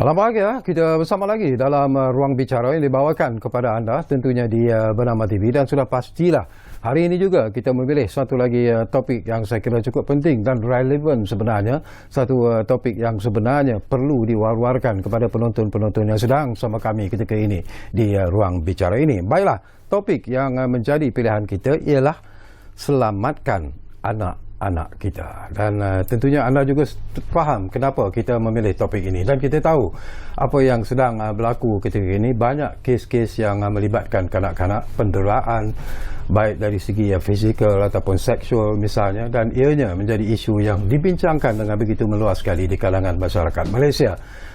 Salam bahagia, kita bersama lagi dalam ruang bicara yang dibawakan kepada anda tentunya di Bernama TV, dan sudah pastilah hari ini juga kita memilih satu lagi topik yang saya kira cukup penting dan relevan sebenarnya, satu topik yang sebenarnya perlu diwar-warkan kepada penonton-penonton yang sedang sama kami ketika ini di ruang bicara ini. Baiklah, topik yang menjadi pilihan kita ialah selamatkan anak-anak kita, dan tentunya anda juga faham kenapa kita memilih topik ini, dan kita tahu apa yang sedang berlaku ketika ini. Banyak kes-kes yang melibatkan kanak-kanak, penderaan baik dari segi fizikal ataupun seksual misalnya, dan ianya menjadi isu yang dibincangkan dengan begitu meluas sekali di kalangan masyarakat Malaysia.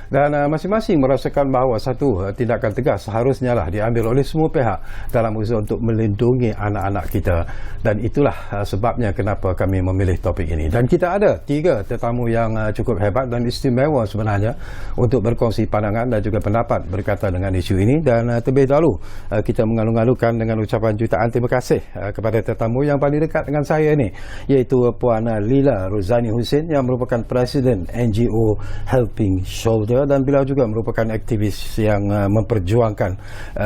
Dan masing-masing merasakan bahawa satu tindakan tegas seharusnya lah diambil oleh semua pihak dalam usaha untuk melindungi anak-anak kita, dan itulah sebabnya kenapa kami memilih topik ini. Dan kita ada 3 tetamu yang cukup hebat dan istimewa sebenarnya untuk berkongsi pandangan dan juga pendapat berkaitan dengan isu ini. Dan terlebih dahulu kita mengalu-alukan dengan ucapan jutaan terima kasih kepada tetamu yang paling dekat dengan saya ini, iaitu Puan Lila Rozani Husin yang merupakan Presiden NGO Helping Shoulder, dan beliau juga merupakan aktivis yang memperjuangkan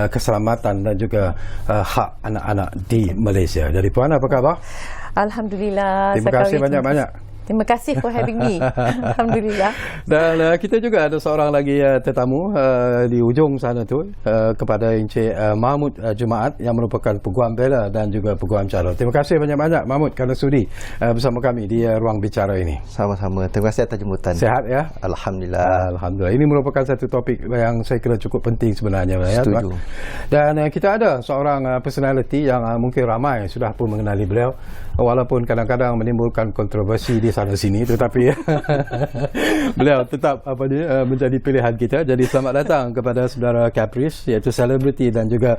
keselamatan dan juga hak anak-anak di Malaysia. Jadi Puan, apa khabar? Alhamdulillah. Terima kasih banyak-banyak. Terima kasih for having me. Alhamdulillah. Dan kita juga ada seorang lagi tetamu di ujung sana tu, kepada Encik Mahmud Jumaat yang merupakan Peguam Bela dan juga Peguam Calon. Terima kasih banyak-banyak Mahmud kerana sudi bersama kami di ruang bicara ini. Sama-sama. Terima kasih atas jemputan. Sehat ya? Alhamdulillah. Alhamdulillah. Ini merupakan satu topik yang saya kira cukup penting sebenarnya. Setuju. Ya, dan kita ada seorang personality yang mungkin ramai sudah pun mengenali beliau, walaupun kadang-kadang menimbulkan kontroversi di sana sini, tetapi beliau tetap menjadi pilihan kita. Jadi selamat datang kepada saudara Caprice, iaitu selebriti dan juga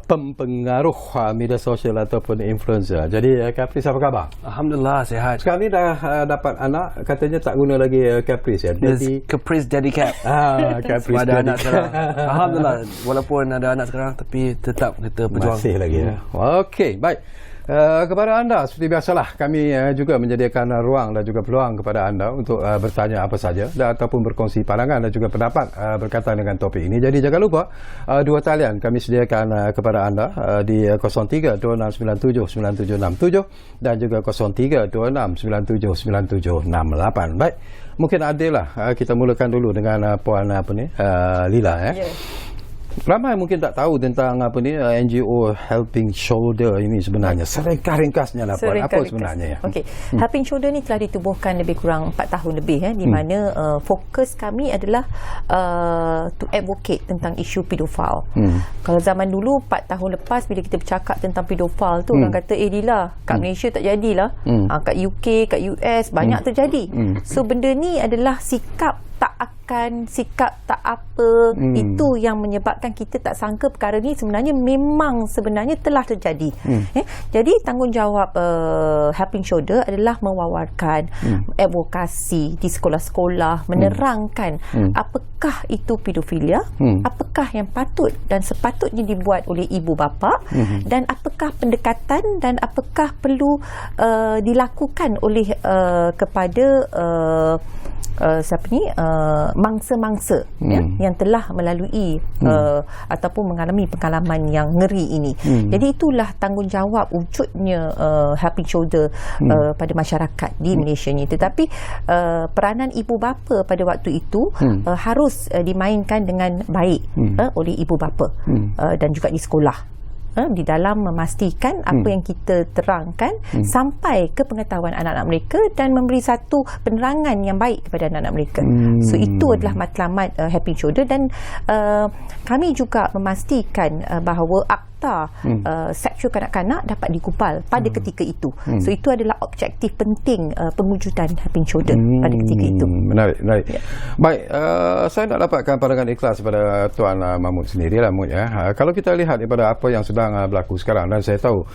pempengaruh media sosial ataupun influencer. Jadi Caprice, apa khabar? Alhamdulillah, sihat. Sekarang ni dah dapat anak, katanya tak guna lagi Caprice ya. Jadi Caprice Daddy Cap. Caprice ada anak sekarang. Alhamdulillah, walaupun ada anak sekarang tapi tetap kita berjuang. Masih lagi ya. Okey, baik. Kepada anda seperti biasalah kami juga menyediakan ruang dan juga peluang kepada anda untuk bertanya apa saja dan ataupun berkongsi pandangan dan juga pendapat berkaitan dengan topik ini. Jadi jangan lupa 2 talian kami sediakan kepada anda di 0326979767 dan juga 0326979768. Baik, mungkin adillah kita mulakan dulu dengan Puan Lila ya. Yeah. Ramai mungkin tak tahu tentang NGO Helping Shoulder ini sebenarnya. Ringkas-ringkasnya lah Puan, apa sebenarnya ya? Okey, Helping Shoulder ni telah ditubuhkan lebih kurang 4 tahun lebih di mana fokus kami adalah to advocate tentang isu pedofil. Kalau zaman dulu 4 tahun lepas bila kita bercakap tentang pedofil tu, orang kata Lila, kat Malaysia tak jadilah. Kat UK, kat US banyak terjadi. So benda ni adalah sikap tak akan, sikap tak apa, itu yang menyebabkan kita tak sangka perkara ni sebenarnya telah terjadi. Jadi tanggungjawab Helping Shoulder adalah mewawarkan, advokasi di sekolah-sekolah, menerangkan apakah itu pedofilia, apakah yang patut dan sepatutnya dibuat oleh ibu bapa, dan apakah pendekatan dan apakah perlu dilakukan oleh kepada mangsa-mangsa yang telah melalui ataupun mengalami pengalaman yang ngeri ini. Jadi itulah tanggungjawab wujudnya Helping Shoulder pada masyarakat di Malaysia ni. Tetapi peranan ibu bapa pada waktu itu harus dimainkan dengan baik oleh ibu bapa dan juga di sekolah, di dalam memastikan apa yang kita terangkan sampai ke pengetahuan anak-anak mereka dan memberi satu penerangan yang baik kepada anak-anak mereka. So itu adalah matlamat Helping Shoulder, dan kami juga memastikan bahawa seksual kanak-kanak dapat digubal pada ketika itu. So itu adalah objektif penting pengujudan Helping Shoulder pada ketika itu. Menarik. Ya. Baik, saya nak dapatkan pandangan ikhlas pada Tuan Mahmud sendirilah, Mahmud ya. Kalau kita lihat daripada apa yang sedang berlaku sekarang, dan saya tahu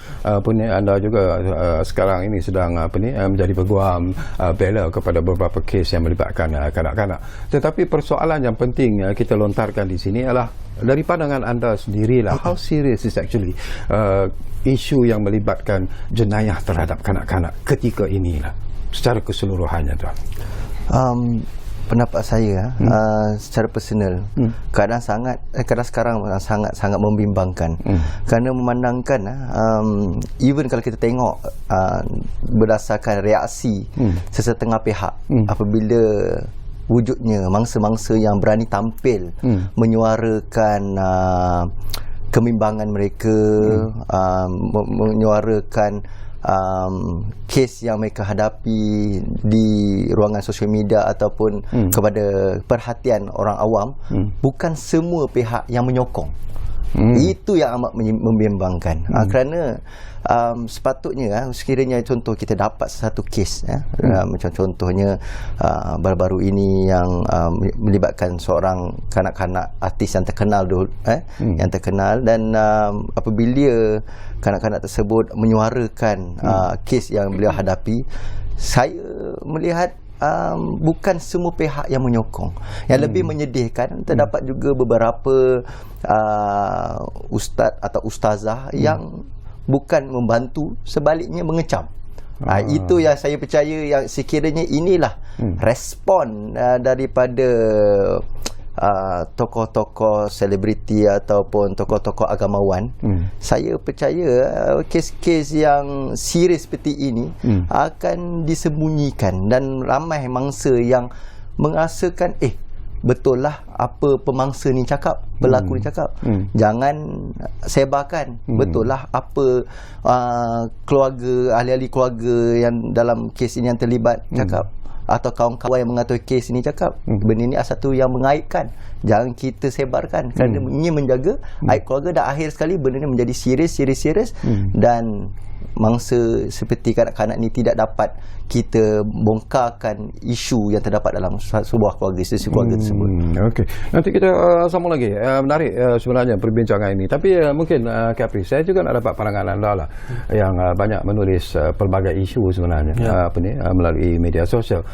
anda juga sekarang ini sedang menjadi peguam bela kepada beberapa kes yang melibatkan kanak-kanak. Tetapi persoalan yang penting kita lontarkan di sini adalah dari pandangan anda sendirilah, how serious is actually isu yang melibatkan jenayah terhadap kanak-kanak ketika inilah secara keseluruhannya, Tuan? pendapat saya secara personal, keadaan sekarang sangat membimbangkan. Kerana memandangkan even kalau kita tengok berdasarkan reaksi sesetengah pihak apabila wujudnya mangsa-mangsa yang berani tampil menyuarakan kebimbangan mereka, menyuarakan kes yang mereka hadapi di ruangan sosial media ataupun kepada perhatian orang awam, bukan semua pihak yang menyokong. Itu yang amat membimbangkan. Kerana sepatutnya sekiranya contoh kita dapat satu kes macam contohnya baru-baru ini yang melibatkan seorang kanak-kanak artis yang terkenal yang terkenal, dan apabila kanak-kanak tersebut menyuarakan kes yang beliau hadapi, saya melihat bukan semua pihak yang menyokong. Yang lebih menyedihkan, terdapat juga beberapa ustaz atau ustazah yang bukan membantu, sebaliknya mengecam. Itu yang saya percaya yang sekiranya inilah respon daripada tokoh-tokoh selebriti ataupun tokoh-tokoh agamawan. Saya percaya kes-kes yang serius seperti ini akan disembunyikan, dan ramai mangsa yang mengasakan betul lah apa pemangsa ni cakap, pelakon ni cakap. Jangan sebarkan. Betul lah apa keluarga, ahli-ahli keluarga yang dalam kes ini yang terlibat cakap, atau kawan-kawan yang mengatur kes ini cakap. Benda ni satu yang mengaibkan. Jangan kita sebarkan, kerana ini menjaga aib keluarga, dan akhir sekali benda ni menjadi serius dan mangsa seperti kanak-kanak ni tidak dapat kita bongkarkan isu yang terdapat dalam sebuah keluarga, sesi keluarga tersebut. Okey. Nanti kita sambung lagi. Menarik sebenarnya perbincangan ini. Tapi mungkin Capri, saya juga nak dapat pandangan anda lah yang banyak menulis pelbagai isu sebenarnya melalui media sosial.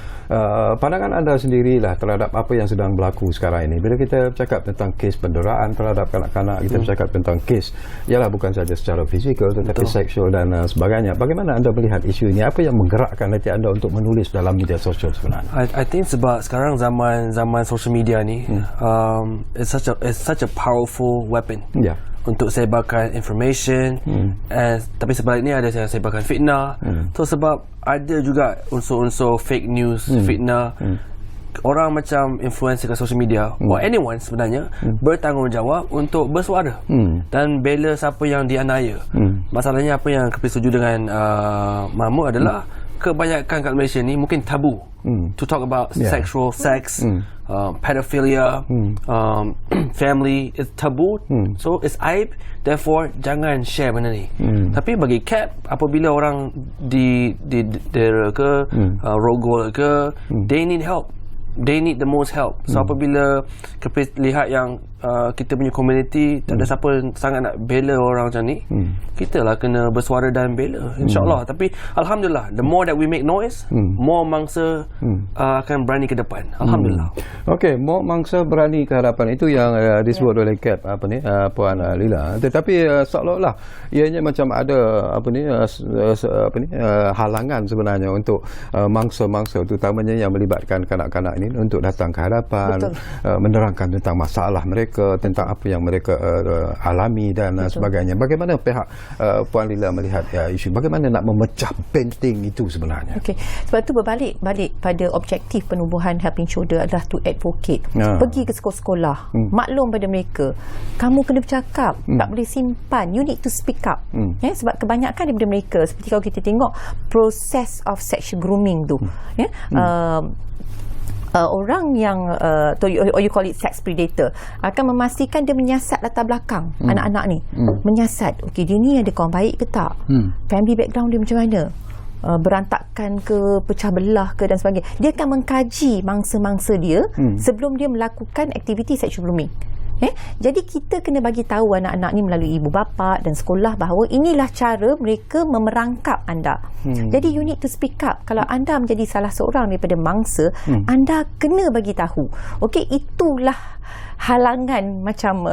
Pandangan anda sendirilah terhadap apa yang sedang berlaku sekarang ini. Bila kita bercakap tentang kes penderaan terhadap kanak-kanak, kita bercakap tentang kes ialah bukan saja secara fizikal tetapi seksual dan sebagainya. Bagaimana anda melihat isu ini? Apa yang menggerakkan hati anda untuk menulis dalam media sosial sebenarnya? I think sebab sekarang zaman social media ni it's such a powerful weapon untuk sebarkan information, tapi sebaliknya ada yang sebarkan fitnah. So sebab ada juga unsur-unsur fake news, fitnah. Orang macam influencer kat social media or anyone sebenarnya bertanggungjawab untuk bersuara dan bela siapa yang dianiaya. Masalahnya apa yang kita setuju dengan Mahmud adalah kebanyakan kat Malaysia ni mungkin tabu to talk about sexual sex, pedophilia, family. It's taboo, so it's aib. Therefore jangan share benda ni. Tapi bagi Cap, apabila orang didera ke rogol ke, they need help. They need the most help. So apabila kita lihat yang kita punya community tak ada siapa sangat nak bela orang macam ni, kita lah kena bersuara dan bela, insyaAllah. Tapi Alhamdulillah, the more that we make noise, more mangsa akan berani ke depan. Alhamdulillah. Okey, more mangsa berani ke hadapan, itu yang disebut oleh Cap Puan Lila. Tetapi seolah-olah ianya macam ada halangan sebenarnya untuk mangsa-mangsa terutamanya yang melibatkan kanak-kanak ini untuk datang ke hadapan, menerangkan tentang masalah mereka, tentang apa yang mereka alami dan sebagainya. Bagaimana pihak Puan Lila melihat isu, bagaimana nak memecah penting itu sebenarnya? Okey, sebab tu berbalik pada objektif penubuhan Helping Shoulder adalah to advocate. Pergi ke sekolah-sekolah, maklum pada mereka, kamu kena bercakap, tak boleh simpan, you need to speak up. Sebab kebanyakan daripada mereka, seperti kalau kita tengok proses of sexual grooming tu, orang yang or you call it sex predator akan memastikan dia menyiasat latar belakang anak-anak ni, menyiasat okey dia ni ada kawan baik ke tak, family background dia macam mana, berantakan ke, pecah belah ke dan sebagainya. Dia akan mengkaji mangsa-mangsa dia sebelum dia melakukan aktiviti sexual grooming. Jadi kita kena bagi tahu anak-anak ni melalui ibu bapa dan sekolah bahawa inilah cara mereka memerangkap anda. Jadi you need to speak up. Kalau anda menjadi salah seorang daripada mangsa, anda kena bagi tahu. Okey, itulah halangan macam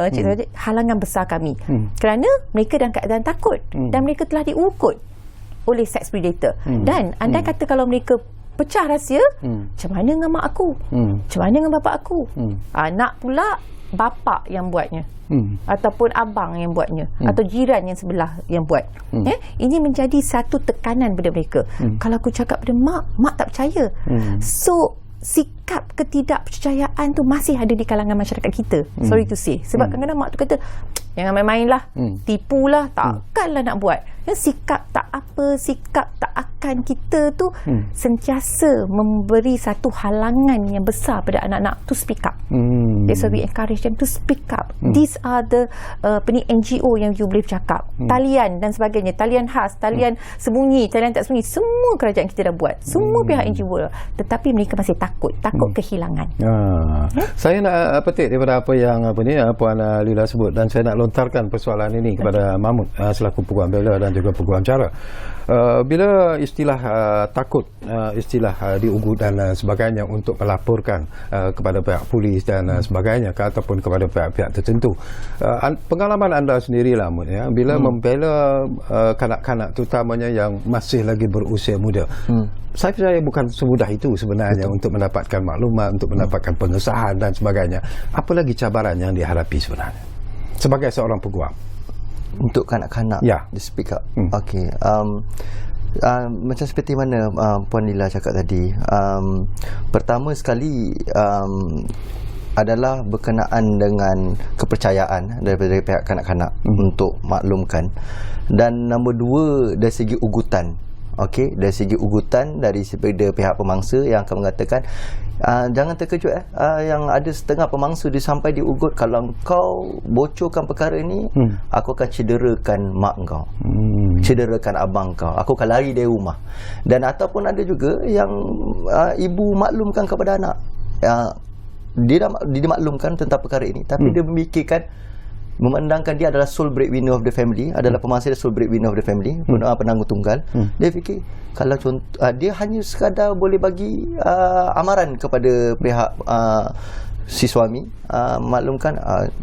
halangan besar kami. Kerana mereka dalam keadaan takut dan mereka telah diukut oleh sex predator. Dan anda kata kalau mereka pecah rahsia, macam mana dengan mak aku? Macam mana dengan bapak aku? Nak pula bapa yang buatnya. Ataupun abang yang buatnya, atau jiran yang sebelah yang buat. Ini menjadi satu tekanan pada mereka. Kalau aku cakap pada mak tak percaya. So sikap ketidakpercayaan tu masih ada di kalangan masyarakat kita. Sorry to say. Sebab kadang-kadang mak tu kata, jangan main-main lah, tipulah, takkanlah nak buat. Sikap tak apa, sikap tak akan kita tu sentiasa memberi satu halangan yang besar pada anak-anak to speak up. That's why we encourage them to speak up. These are the NGO yang you boleh bercakap. Talian dan sebagainya, talian khas, talian sembunyi, talian tak sembunyi, semua kerajaan kita dah buat, semua pihak NGO, tetapi mereka masih takut kehilangan. Saya nak petik daripada apa yang Puan Lila sebut, dan saya nak lontarkan persoalan ini kepada Mahmud selaku Peguam Bela dan juga Peguam Cara. Bila istilah takut, istilah diugut dan sebagainya untuk melaporkan kepada pihak polis dan sebagainya, ataupun kepada pihak-pihak tertentu, pengalaman anda sendirilah, bila membela kanak-kanak terutamanya yang masih lagi berusia muda, saya percaya bukan semudah itu sebenarnya untuk mendapatkan maklumat, untuk mendapatkan pengesahan dan sebagainya. Apa lagi cabaran yang dihadapi sebenarnya sebagai seorang peguam untuk kanak-kanak di speak up? Okey, macam seperti mana Puan Lila cakap tadi, pertama sekali adalah berkenaan dengan kepercayaan daripada pihak kanak-kanak untuk maklumkan, dan nombor dua dari segi ugutan. Okey, dari segi ugutan dari pihak pemangsa yang akan mengatakan, jangan terkejut yang ada setengah pemangsa dia sampai diugut, kalau kau bocorkan perkara ini, aku akan cederakan mak kau, cederakan abang kau, aku akan lari dari rumah. Dan ataupun ada juga yang ibu maklumkan kepada anak, dia maklumkan tentang perkara ini, tapi dia memikirkan, memandangkan dia adalah sole breadwinner of the family, adalah pemangsa sole breadwinner of the family, penanggung tunggal. Dia fikir kalau dia hanya sekadar boleh bagi amaran kepada pihak si suami, maklumkan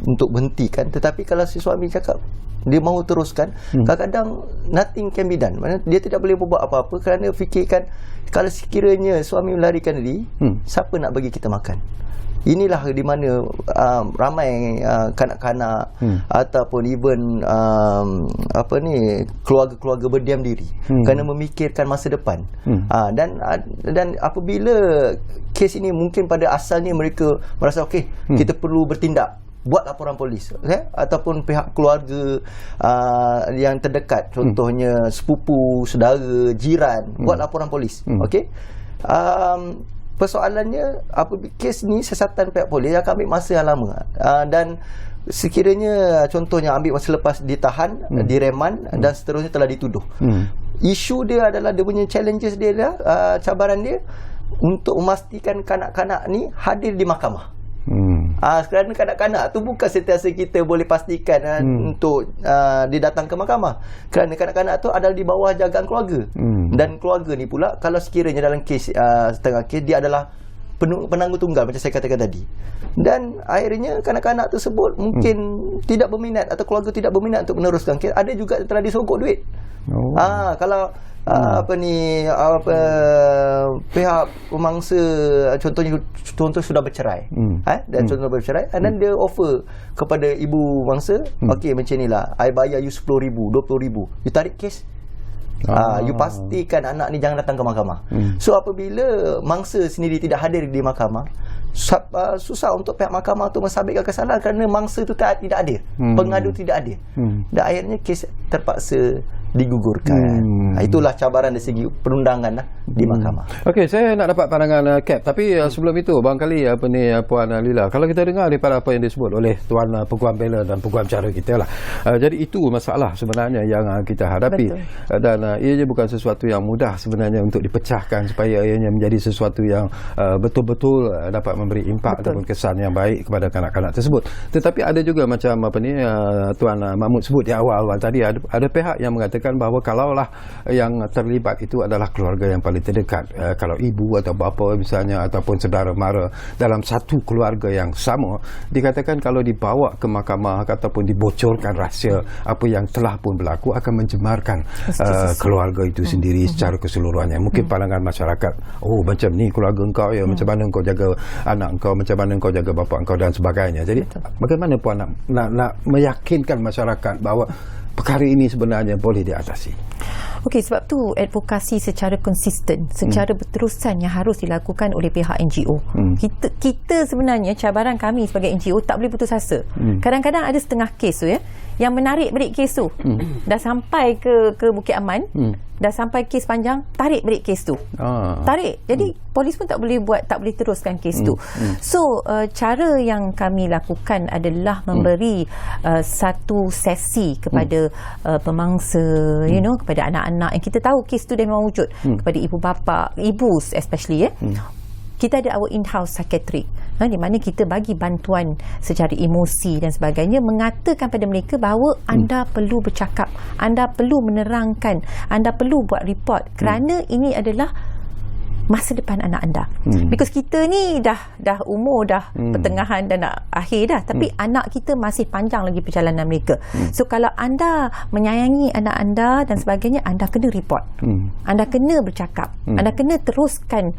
untuk berhentikan. Tetapi kalau si suami cakap dia mahu teruskan, kadang-kadang nothing can be done. Maksudnya dia tidak boleh buat apa-apa, kerana fikirkan kalau sekiranya suami melarikan diri, siapa nak bagi kita makan? Inilah di mana ramai kanak-kanak ataupun even keluarga-keluarga berdiam diri kerana memikirkan masa depan. Dan apabila kes ini mungkin pada asalnya mereka merasa okey, kita perlu bertindak, buat laporan polis, ataupun pihak keluarga yang terdekat, contohnya sepupu, saudara, jiran, buat laporan polis. Okey, persoalannya kes ni siasatan pihak polis akan ambil masa yang lama, dan sekiranya contohnya ambil masa lepas ditahan, direman dan seterusnya telah dituduh. Isu dia adalah dia punya challenges dia adalah cabaran dia untuk memastikan kanak-kanak ni hadir di mahkamah. Kerana kanak-kanak tu bukan sentiasa kita boleh pastikan untuk didatang ke mahkamah, kerana kanak-kanak tu adalah di bawah jagaan keluarga. Dan keluarga ni pula, kalau sekiranya dalam kes setengah kes, dia adalah penanggung tunggal macam saya katakan tadi, dan akhirnya kanak-kanak tersebut mungkin tidak berminat, atau keluarga tidak berminat untuk meneruskan kes. Ada juga telah disogok duit. Kalau pihak pemangsa contoh sudah bercerai, dan contoh bercerai, dan dia offer kepada ibu mangsa, okey macam inilah, I bayar you 10,000, 20,000, you tarik kes, you pastikan anak ni jangan datang ke mahkamah. So apabila mangsa sendiri tidak hadir di mahkamah, susah untuk pihak mahkamah tu mensabitkan kesalahan, kerana mangsa tu tidak hadir, pengadu tidak hadir, dan akhirnya kes terpaksa digugurkan. Itulah cabaran dari segi perundangan di mahkamah. Okey, saya nak dapat pandangan Cap, tapi sebelum itu barangkali Puan Lila, kalau kita dengar daripada apa yang disebut oleh Tuan Peguam Bela dan Peguam Cara kita lah, jadi itu masalah sebenarnya yang kita hadapi. Betul. Dan ianya bukan sesuatu yang mudah sebenarnya untuk dipecahkan supaya ianya menjadi sesuatu yang betul-betul dapat memberi impak ataupun kesan yang baik kepada kanak-kanak tersebut. Tetapi ada juga macam Tuan Mahmud sebut di awal-awal tadi, ada pihak yang mengatakan dikatakan bahawa kalaulah yang terlibat itu adalah keluarga yang paling terdekat, kalau ibu atau bapa misalnya ataupun saudara mara dalam satu keluarga yang sama, dikatakan kalau dibawa ke mahkamah ataupun dibocorkan rahsia apa yang telah pun berlaku akan mencemarkan keluarga itu sendiri secara keseluruhannya. Mungkin pandangan masyarakat, oh macam ni keluarga engkau ya, macam mana engkau jaga anak engkau, macam mana engkau jaga bapa engkau dan sebagainya. Jadi bagaimana puan nak meyakinkan masyarakat bahawa perkara ini sebenarnya boleh diatasi? Okey, sebab tu advokasi secara konsisten, secara berterusan yang harus dilakukan oleh pihak NGO. Kita sebenarnya, cabaran kami sebagai NGO tak boleh putus asa. Kadang-kadang ada setengah kes tu ya, yang menarik balik kes tu. Dah sampai ke Bukit Aman, dah sampai kes panjang, tarik balik kes tu. Tarik. Jadi polis pun tak boleh teruskan kes tu. So cara yang kami lakukan adalah memberi satu sesi kepada pemangsa, kepada anak-anak yang kita tahu kes tu dah memang wujud, kepada ibu bapa, ibu especially kita ada our in-house psychiatric, di mana kita bagi bantuan secara emosi dan sebagainya, mengatakan pada mereka bahawa anda perlu bercakap, anda perlu menerangkan, anda perlu buat report, kerana ini adalah masa depan anak anda. Because kita ni dah umur dah pertengahan dan nak akhir dah, tapi anak kita masih panjang lagi perjalanan mereka. So kalau anda menyayangi anak anda dan sebagainya, anda kena report, anda kena bercakap, anda kena teruskan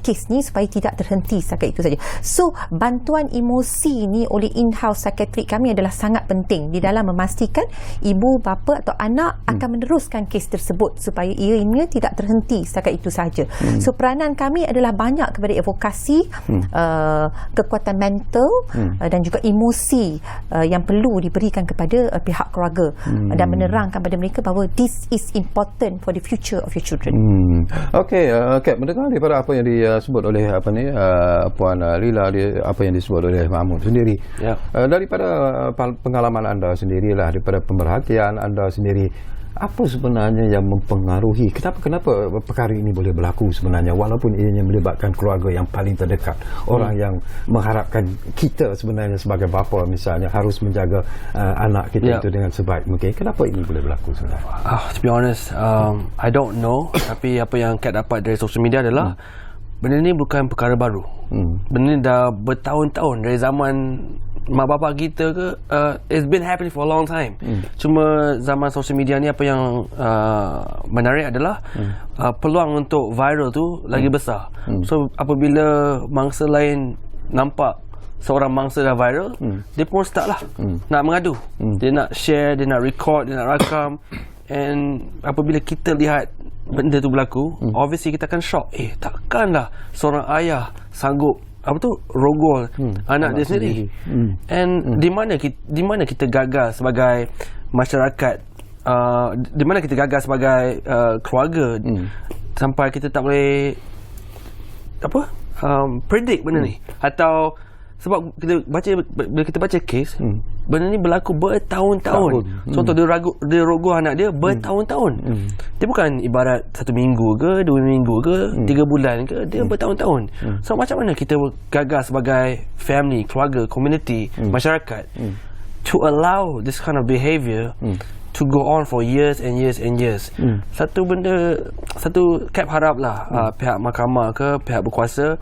kes ni supaya tidak terhenti setakat itu saja. So bantuan emosi ni oleh in-house psychiatric kami adalah sangat penting di dalam memastikan ibu bapa atau anak akan meneruskan kes tersebut supaya ianya tidak terhenti setakat itu saja. So peranan kami adalah banyak kepada advokasi, kekuatan mental dan juga emosi yang perlu diberikan kepada pihak keluarga dan menerangkan pada mereka bahawa this is important for the future of your children. Okey, mendengar daripada apa yang disebut oleh Puan Lila, apa yang disebut oleh Mahmud sendiri, daripada pengalaman anda sendirilah, daripada pemerhatian anda sendiri, apa sebenarnya yang mempengaruhi kenapa perkara ini boleh berlaku sebenarnya, walaupun ianya melibatkan keluarga yang paling terdekat, orang yang mengharapkan kita sebenarnya sebagai bapa misalnya harus menjaga anak kita itu dengan sebaik mungkin. Kenapa ini boleh berlaku sebenarnya? To be honest, I don't know. Tapi apa yang Kat dapat dari social media adalah benda ni bukan perkara baru. Benda ni dah bertahun-tahun dari zaman mak bapak kita ke, it's been happening for a long time. Cuma zaman social media ni apa yang menarik adalah peluang untuk viral tu lagi besar. So apabila mangsa lain nampak seorang mangsa dah viral, dia pun start lah nak mengadu, dia nak share, dia nak record, dia nak rakam. And apabila kita lihat benda tu berlaku, obviously kita akan shock. Takkanlah seorang ayah sanggup rogol anak dia sendiri. And di mana kita gagal sebagai masyarakat, di mana kita gagal sebagai keluarga, sampai kita tak boleh predict benda ni. Atau sebab bila kita baca kes, benda ni berlaku bertahun-tahun. Contoh dia rogoh anak dia bertahun-tahun. Dia bukan ibarat 1 minggu ke, 2 minggu ke, 3 bulan ke, dia bertahun-tahun. So macam mana kita gagal sebagai family, keluarga, community, masyarakat to allow this kind of behaviour to go on for years and years and years. Satu Cap haraplah pihak mahkamah ke, pihak berkuasa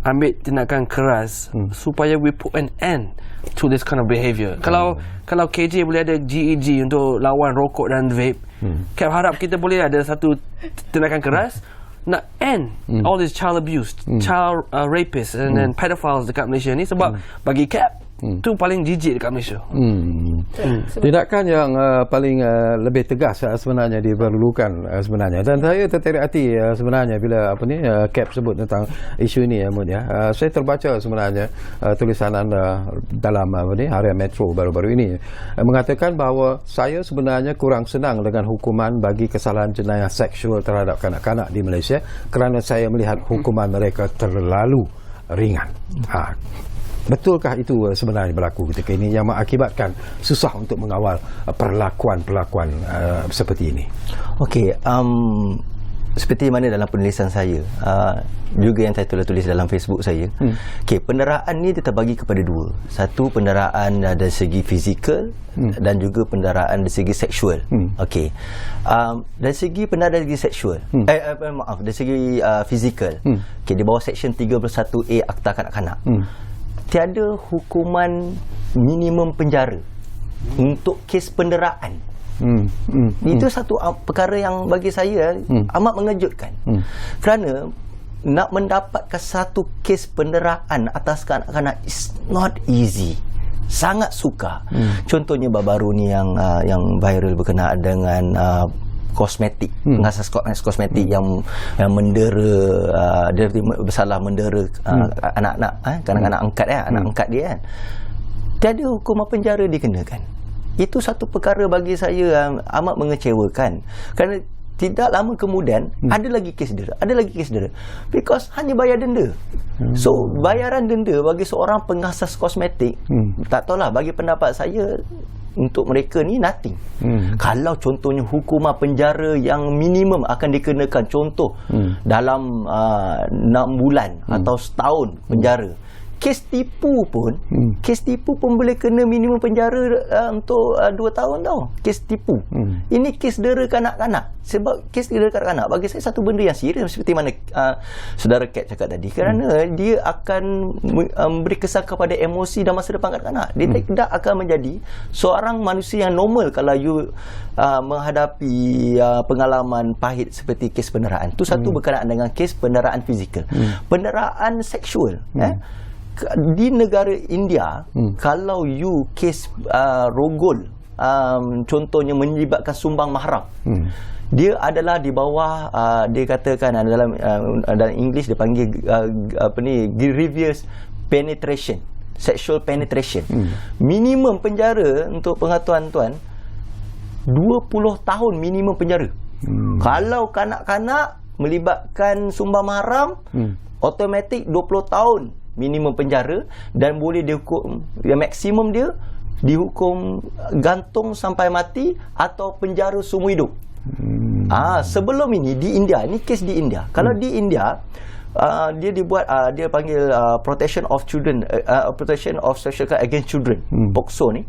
ambil tindakan keras supaya we put an end to this kind of behaviour. Kalau KJ boleh ada GEG untuk lawan rokok dan vape, Cap harap kita boleh ada satu tindakan keras nak end all this child abuse, child rapists and then pedophiles dekat Malaysia ni. Sebab bagi Cap tu paling jijik dekat Malaysia. Tindakan yang paling lebih tegas sebenarnya diperlukan sebenarnya. Dan saya tertarik hati sebenarnya bila Cap sebut tentang isu ini Mud, saya terbaca sebenarnya tulisan anda dalam Harian Metro baru-baru ini mengatakan bahawa saya sebenarnya kurang senang dengan hukuman bagi kesalahan jenayah seksual terhadap kanak-kanak di Malaysia kerana saya melihat hukuman mereka terlalu ringan. Betulkah itu sebenarnya berlaku ketika ini yang mengakibatkan susah untuk mengawal perlakuan-perlakuan seperti ini? Okey, seperti mana dalam penulisan saya, juga yang saya tulis dalam Facebook saya, penderaan ni dia terbagi kepada dua. Satu, penderaan dari segi fizikal dan juga penderaan dari segi seksual. Dari segi penderaan dari segi seksual, dari segi fizikal, di bawah Seksyen 31A Akta Kanak-Kanak, tiada hukuman minimum penjara untuk kes penderaan. Itu satu perkara yang bagi saya amat mengejutkan. Kerana nak mendapatkan satu kes penderaan atas kanak-kanak is not easy. Sangat sukar. Contohnya baru-baru ni yang viral berkenaan dengan kosmetik, pengasas kosmetik yang mendera, dia bersalah mendera anak-anak, kanak-kanak angkat, anak angkat dia kan. Tiada hukuman penjara dikenakan. Itu satu perkara bagi saya amat mengecewakan. Kerana tidak lama kemudian ada lagi kes dera, because hanya bayar denda. So bayaran denda bagi seorang pengasas kosmetik, tak tahulah, bagi pendapat saya, untuk mereka ni nothing. Kalau contohnya hukuman penjara yang minimum akan dikenakan, contoh dalam 6 bulan atau setahun penjara, kes tipu pun boleh kena minimum penjara untuk 2 tahun tau. Kes tipu. Ini kes dera kanak-kanak. Sebab kes dera kanak-kanak bagi saya satu benda yang serius, seperti mana saudara Kat cakap tadi, kerana dia akan memberi kesan kepada emosi dan masa depan kanak-kanak. Dia tidak akan menjadi seorang manusia yang normal kalau you menghadapi pengalaman pahit seperti kes penderaan. Itu satu berkenaan dengan kes penderaan fizikal. Penderaan seksual, di negara India, kalau you kes rogol, contohnya melibatkan sumbang mahram, dia adalah di bawah, dia katakan dalam English dia panggil grievous penetration, sexual penetration. Minimum penjara untuk pengetahuan tuan 20 tahun minimum penjara. Kalau kanak-kanak melibatkan sumbang mahram, automatik 20 tahun minimum penjara, dan boleh dihukum, maksimum dia dihukum gantung sampai mati atau penjara seumur hidup. Sebelum ini di India, ni kes di India. Kalau di India, dia dibuat, dia panggil Protection of Children, Protection of Sexual Crime Against Children, POCSO ni.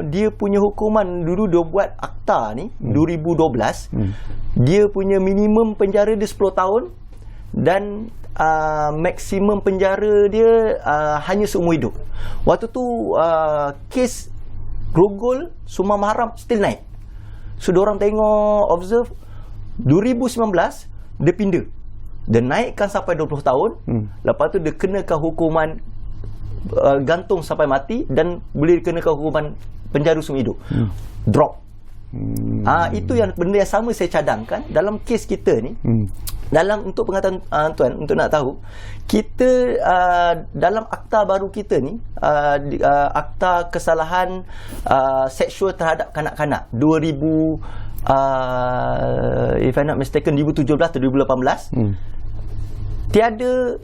Dia punya hukuman dulu dia buat akta ni 2012. Dia punya minimum penjara dia 10 tahun dan maksimum penjara dia hanya seumur hidup. Waktu tu kes rogol sumbang mahram still naik. So diorang tengok, observe, 2019 dia pindah, dia naikkan sampai 20 tahun. Lepas tu dia kenakan hukuman gantung sampai mati dan boleh dikenakan hukuman penjara seumur hidup. Drop. Itu yang benda yang sama saya cadangkan dalam kes kita ni. Dalam, untuk pengetahuan tuan, untuk nak tahu, kita dalam akta baru kita ni, akta kesalahan seksual terhadap kanak-kanak 2000, if I'm not mistaken, 2017 atau 2018, tiada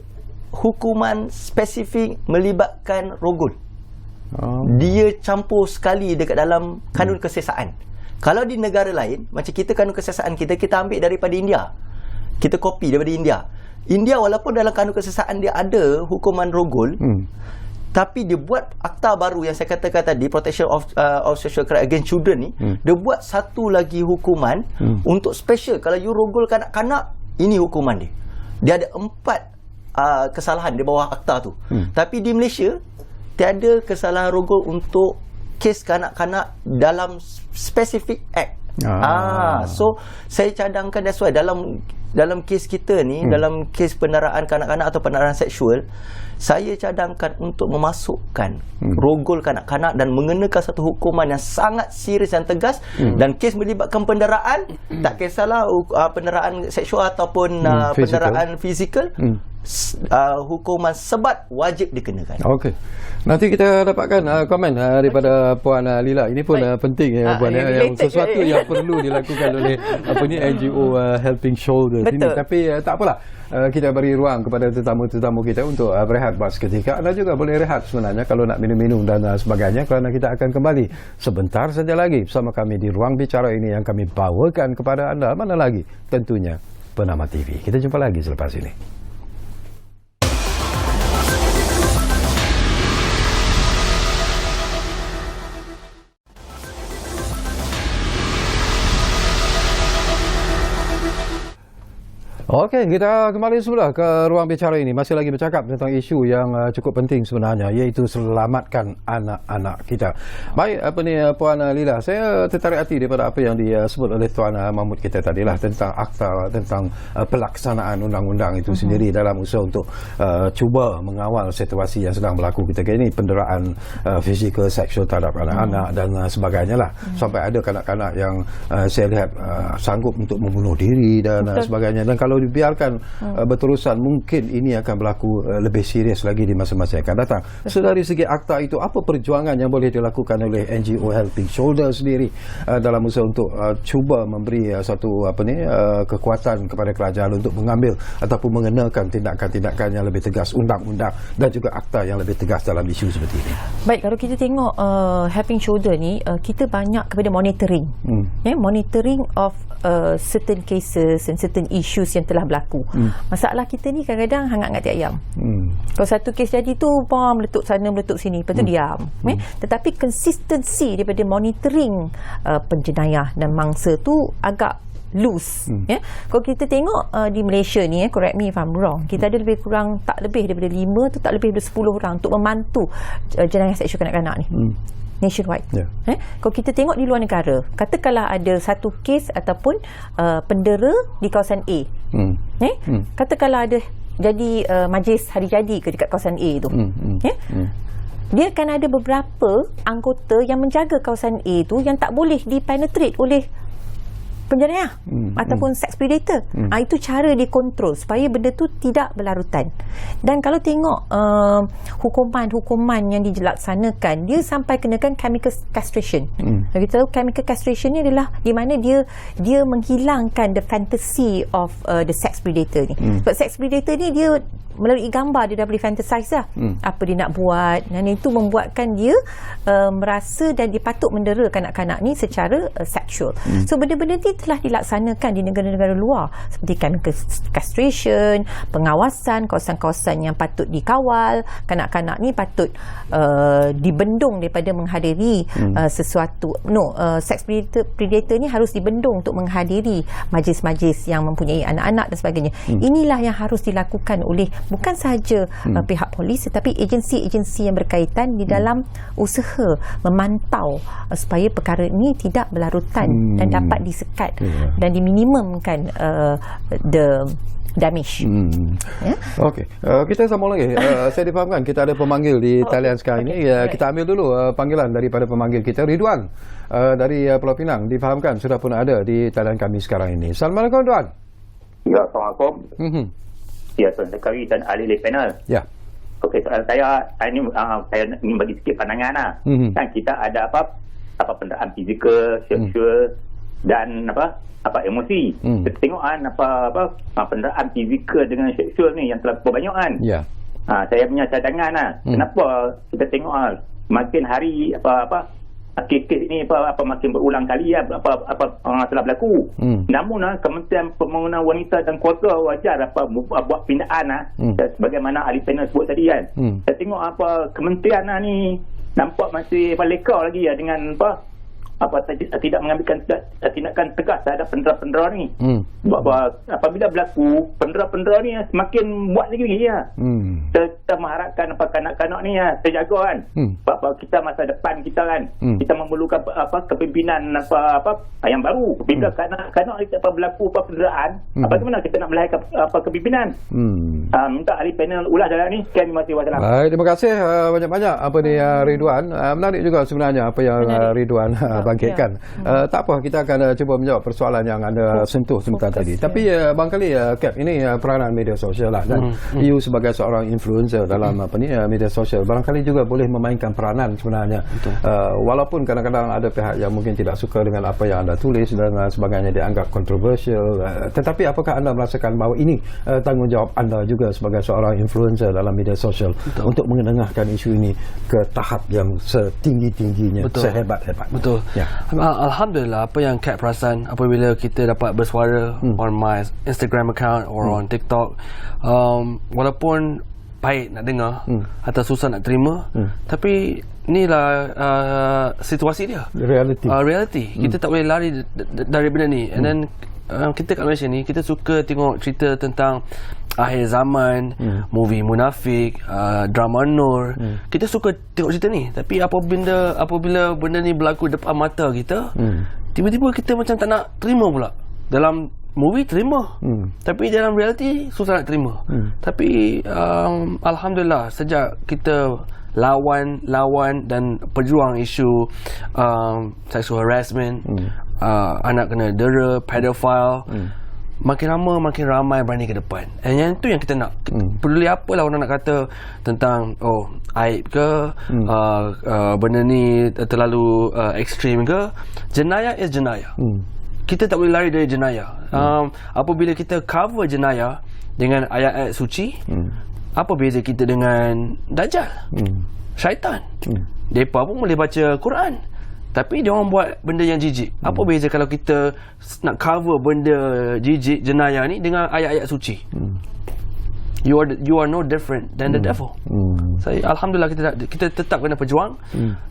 hukuman spesifik melibatkan rogol. Dia campur sekali dekat dalam kanun kesesaan. Kalau di negara lain, macam kita, kanun kesesaan kita ambil daripada India. Kita copy daripada India. India walaupun dalam kanun kesesaan dia ada hukuman rogol, tapi dia buat akta baru yang saya katakan tadi, Protection of Sexual Crime Against Children ni, dia buat satu lagi hukuman untuk special. Kalau you rogol kanak-kanak, ini hukuman dia. Dia ada 4 kesalahan di bawah akta tu. Tapi di Malaysia tiada kesalahan rogol untuk kes kanak-kanak dalam specific act. So saya cadangkan, that's why dalam kes kita ni, dalam kes penderaan kanak-kanak atau penderaan seksual, saya cadangkan untuk memasukkan rogol kanak-kanak dan mengenakan satu hukuman yang sangat serius dan tegas. Dan kes melibatkan penderaan, tak kisahlah penderaan seksual ataupun penderaan fizikal, hukuman sebat wajib dikenakan. Okey. Nanti kita dapatkan komen daripada Puan Lila. Ini pun penting ya Puan, yang sesuatu yang perlu dilakukan oleh NGO Helping Shoulders ini. Tapi tak apalah. Kita beri ruang kepada tetamu-tetamu kita untuk berehat buat seketika. Anda juga boleh rehat sebenarnya kalau nak minum-minum dan sebagainya, kerana kita akan kembali sebentar saja lagi bersama kami di Ruang Bicara ini yang kami bawakan kepada anda. Mana lagi? Tentunya Bernama TV. Kita jumpa lagi selepas ini. Okey, kita kembali semula ke Ruang Bicara ini. Masih lagi bercakap tentang isu yang cukup penting sebenarnya, iaitu selamatkan anak-anak kita. Baik, Puan Lila, saya tertarik hati daripada apa yang disebut oleh Tuan Mahmud kita tadilah tentang akta, tentang pelaksanaan undang-undang itu sendiri dalam usaha untuk cuba mengawal situasi yang sedang berlaku ketika ini, penderaan fizikal, seksual terhadap anak-anak dan sebagainya lah. Sampai ada kanak-kanak yang saya lihat sanggup untuk membunuh diri dan sebagainya. Dan kalau dibiarkan berterusan, mungkin ini akan berlaku lebih serius lagi di masa-masa yang akan datang. So dari segi akta itu, apa perjuangan yang boleh dilakukan oleh NGO Helping Shoulders sendiri dalam usaha untuk cuba memberi satu kekuatan kepada kerajaan untuk mengambil ataupun mengenakan tindakan-tindakan yang lebih tegas, undang-undang dan juga akta yang lebih tegas dalam isu seperti ini? Baik, kalau kita tengok Helping Shoulder ni, kita banyak kepada monitoring. Monitoring of certain cases and certain issues yang telah berlaku. Masalah kita ni kadang-kadang hangat-hangat tiap ayam. Kalau satu kes jadi tu, meletup sana, meletup sini, lepas tu diam. Tetapi consistency daripada monitoring penjenayah dan mangsa tu agak loose. Kalau kita tengok di Malaysia ni, correct me if I'm wrong, kita ada lebih kurang tak lebih daripada 5 tu tak lebih daripada 10 orang untuk membantu jenayah seksual kanak-kanak ni. Nationwide. Kalau kita tengok di luar negara, katakanlah ada satu kes ataupun pendera di kawasan A, katakanlah ada jadi majlis hari jadi ke dekat kawasan A tu, dia akan ada beberapa anggota yang menjaga kawasan A tu yang tak boleh dipenetrate oleh penjenayah ataupun sex predator. Itu cara dia kontrol supaya benda tu tidak berlarutan. Dan kalau tengok hukuman yang dilaksanakan, dia sampai kenakan chemical castration. Kita tahu chemical castration ni adalah di mana dia menghilangkan the fantasy of the sex predator ni. Sebab sex predator ni dia melalui gambar dia dah boleh fantasize lah apa dia nak buat, dan itu membuatkan dia merasa dan dia patut mendera kanak-kanak ni secara seksual. So benda-benda ni telah dilaksanakan di negara-negara luar, seperti chemical castration, pengawasan kawasan-kawasan yang patut dikawal, kanak-kanak ni patut dibendung daripada menghadiri sesuatu. Sex predator ni harus dibendung untuk menghadiri majlis-majlis yang mempunyai anak-anak dan sebagainya. Inilah yang harus dilakukan oleh bukan sahaja pihak polis, tetapi agensi-agensi yang berkaitan di dalam usaha memantau supaya perkara ini tidak berlarutan dan dapat disekat dan diminimumkan the damage. Okey, kita sambung lagi. Saya difahamkan kita ada pemanggil di talian sekarang ini. Kita ambil dulu panggilan daripada pemanggil kita, Ridwan dari Pulau Pinang. Difahamkan sudah pun ada di talian kami sekarang ini. Assalamualaikum, Ridwan. Ya, Assalamualaikum. Ya, Tuan Sekretari dan ahli panel. Ya. Okey, soalan saya ingin bagi sikit pandangan lah. Kan kita ada penderaan fizikal, seksual dan emosi. Kita tengok penderaan fizikal dengan seksual ni yang telah berbanyakan. Ya. Saya punya cadangan lah. Kenapa kita tengok makin hari kes-kes ini makin berulang kali telah berlaku. Namun Kementerian Pembangunan Wanita dan Keluarga wajar buat pindaan sebagaimana ahli panel sebut tadi kan. Saya tengok kementerian ni nampak masih leka lagi dengan tidak mengambilkan tindakan tegas terhadap pendera-pendera ni. Sebab apabila berlaku, pendera-pendera ni semakin buat lagi ya. Kita mengharapkan kanak-kanak ni terjaga kan. Sebab kita masa depan kita kan, kita memerlukan kepimpinan yang baru. Bila kanak-kanak berlaku penderaan, bagaimana kita nak melahirkan kepimpinan? Minta ahli panel ulas dalam ni. Sekian, terima kasih. Wassalam. Terima kasih banyak-banyak Ridwan. Menarik juga sebenarnya apa yang Ridwan bangkitkan. Tak apa, kita akan cuba menjawab persoalan yang anda sentuh sebentar tadi. Tapi barangkali Cap, ini peranan media sosial lah, dan you sebagai seorang influencer dalam media sosial barangkali juga boleh memainkan peranan sebenarnya. Walaupun kadang-kadang ada pihak yang mungkin tidak suka dengan apa yang anda tulis dan sebagainya, dianggap kontroversial, tetapi apakah anda merasakan bahawa ini tanggungjawab anda juga sebagai seorang influencer dalam media sosial untuk mengendengahkan isu ini ke tahap yang setinggi-tingginya, sehebat-hebat? Betul. Alhamdulillah, apa yang Cap perasan apabila kita dapat bersuara on my Instagram account or on TikTok, walaupun pahit nak dengar atau susah nak terima, tapi inilah situasi dia, reality. Kita tak boleh lari dari benda ni. And then kita kat Malaysia ni, kita suka tengok cerita tentang akhir zaman, movie munafik, drama Nur. Kita suka tengok cerita ni. Tapi apabila benda ni berlaku depan mata kita, tiba-tiba kita macam tak nak terima pula. Dalam movie terima, tapi dalam reality susah nak terima. Tapi alhamdulillah, sejak kita lawan dan berjuang isu sexual harassment, anak kena dera, pedophile, makin lama makin ramai berani ke depan. And yang tu yang kita nak. Peduli apalah orang nak kata tentang aib ke, benda ni terlalu ekstrim ke. Jenayah is jenayah. Kita tak boleh lari dari jenayah. Apabila kita cover jenayah dengan ayat-ayat suci, apa beza kita dengan Dajjal, syaitan? Mereka pun boleh baca Quran, tapi dia orang buat benda yang jijik. Apa beza kalau kita nak cover benda jijik, jenayah ni dengan ayat-ayat suci? You are no different than the devil. Alhamdulillah, kita tetap kena berjuang.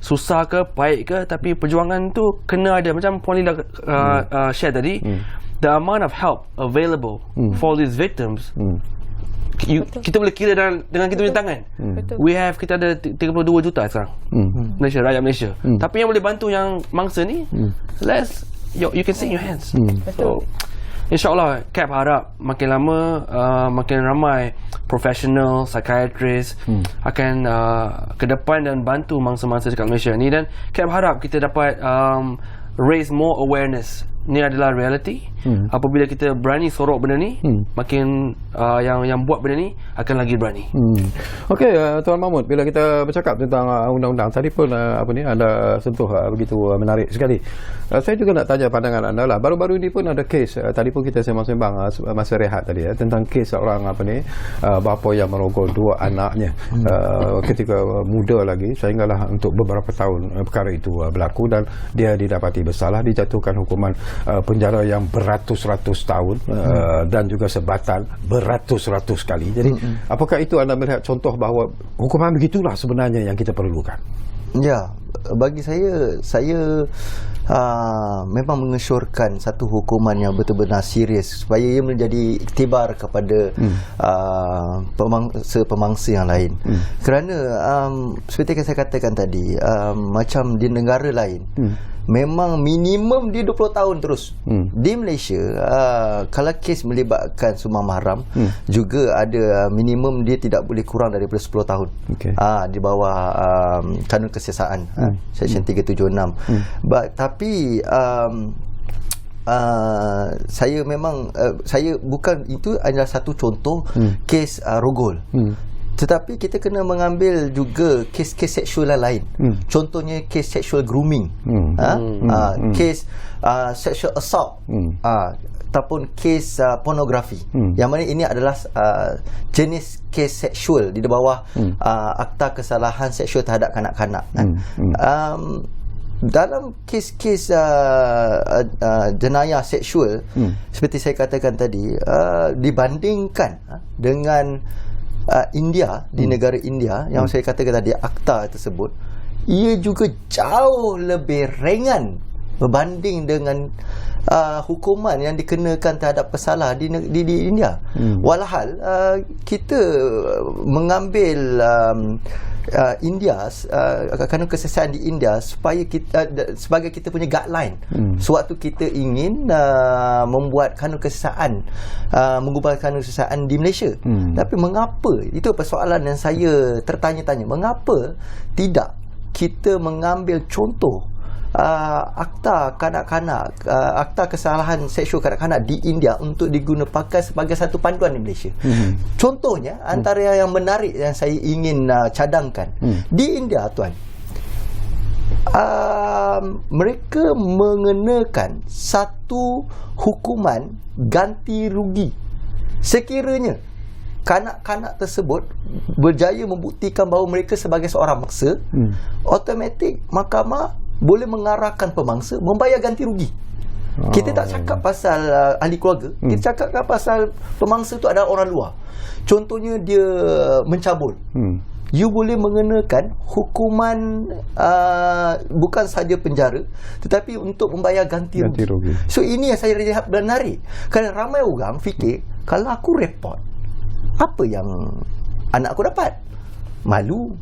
Susah ke, baik ke, tapi perjuangan tu kena ada. Macam Puan Lila share tadi, the amount of help available for these victims, kita boleh kira dengan kita punya tangan. Kita ada 32 juta sekarang, Malaysia, rakyat Malaysia. Tapi yang boleh bantu yang mangsa ni, you can see in your hands. So InsyaAllah, Cap harap makin lama makin ramai professional, psychiatrist akan ke depan dan bantu mangsa-mangsa dekat Malaysia ni. Dan Cap harap kita dapat raise more awareness. Ni adalah reality. Apabila kita berani sorok benda ni, makin yang buat benda ni akan lagi berani. Okey, Tuan Mahmud, bila kita bercakap tentang undang-undang tadi pun anda sentuh begitu menarik sekali. Saya juga nak tanya pandangan anda lah. Baru-baru ini pun ada kes, tadi pun kita sembang-sembang masa rehat tadi tentang kes seorang bapa yang merogol dua anaknya ketika muda lagi, sehinggalah untuk beberapa tahun perkara itu berlaku dan dia didapati bersalah, dijatuhkan hukuman penjara yang beratus-ratus tahun dan juga sebatan beratus-ratus kali. Jadi apakah itu anda melihat contoh bahawa hukuman begitulah sebenarnya yang kita perlukan? Ya, bagi saya memang mengesyorkan satu hukuman yang betul-betul serius supaya ia menjadi iktibar kepada pemangsa yang lain. Kerana seperti yang saya katakan tadi, macam di negara lain, memang minimum di 20 tahun terus. Di Malaysia, kalau kes melibatkan sumber mahram, juga ada minimum dia tidak boleh kurang daripada 10 tahun. Di bawah kanun kesiasaan, Seksyen 376. Tapi saya memang saya bukan, itu adalah satu contoh kes rogol. Tetapi kita kena mengambil juga kes-kes seksual lain. Contohnya kes sexual grooming, kes sexual assault, ataupun kes pornografi. Yang mana ini adalah jenis kes seksual di bawah Akta Kesalahan Seksual Terhadap Kanak-kanak. Dalam kes-kes jenayah seksual, seperti saya katakan tadi, dibandingkan dengan India, di negara India yang saya katakan tadi, akta tersebut, ia juga jauh lebih ringan berbanding dengan hukuman yang dikenakan terhadap pesalah di India. Walhal kita mengambil India, kanun kesesiaan di India supaya kita sebagai kita punya guideline sewaktu kita ingin membuat kanun kesesiaan, mengubah kanun kesesiaan di Malaysia. Tapi mengapa, itu persoalan yang saya tertanya-tanya, mengapa tidak kita mengambil contoh akta kanak-kanak, akta kesalahan seksual kanak-kanak di India untuk digunakan sebagai satu panduan di Malaysia. Contohnya, antara yang menarik yang saya ingin cadangkan, di India tuan, mereka mengenakan satu hukuman ganti rugi sekiranya kanak-kanak tersebut berjaya membuktikan bahawa mereka sebagai seorang mangsa, automatik mahkamah boleh mengarahkan pemangsa membayar ganti rugi. Kita tak cakap pasal ahli keluarga, kita cakap pasal pemangsa tu adalah orang luar. Contohnya dia mencabul, you boleh mengenakan hukuman bukan sahaja penjara, tetapi untuk membayar ganti rugi. So ini yang saya lihat menarik, kerana ramai orang fikir kalau aku report, apa yang anak aku dapat? Malu,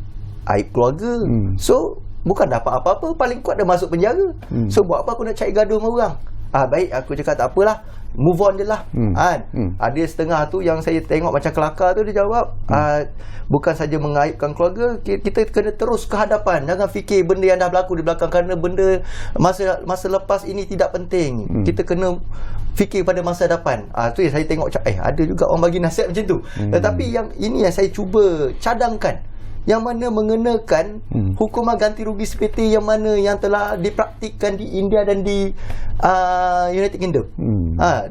aib keluarga. So bukan dapat apa-apa, paling kuat dah masuk penjara. So buat apa aku nak cari gaduh dengan orang? Baik, aku cakap tak apalah, move on je lah. Ada setengah tu yang saya tengok macam kelakar tu, dia jawab, bukan saja mengaibkan keluarga, kita kena terus ke hadapan. Jangan fikir benda yang dah berlaku di belakang, kerana benda masa lepas ini tidak penting. Kita kena fikir pada masa depan. Tu yang saya tengok, ada juga orang bagi nasihat macam tu. Tetapi yang ini yang saya cuba cadangkan, yang mana mengenakan hukuman ganti rugi seperti yang mana yang telah dipraktikkan di India dan di United Kingdom.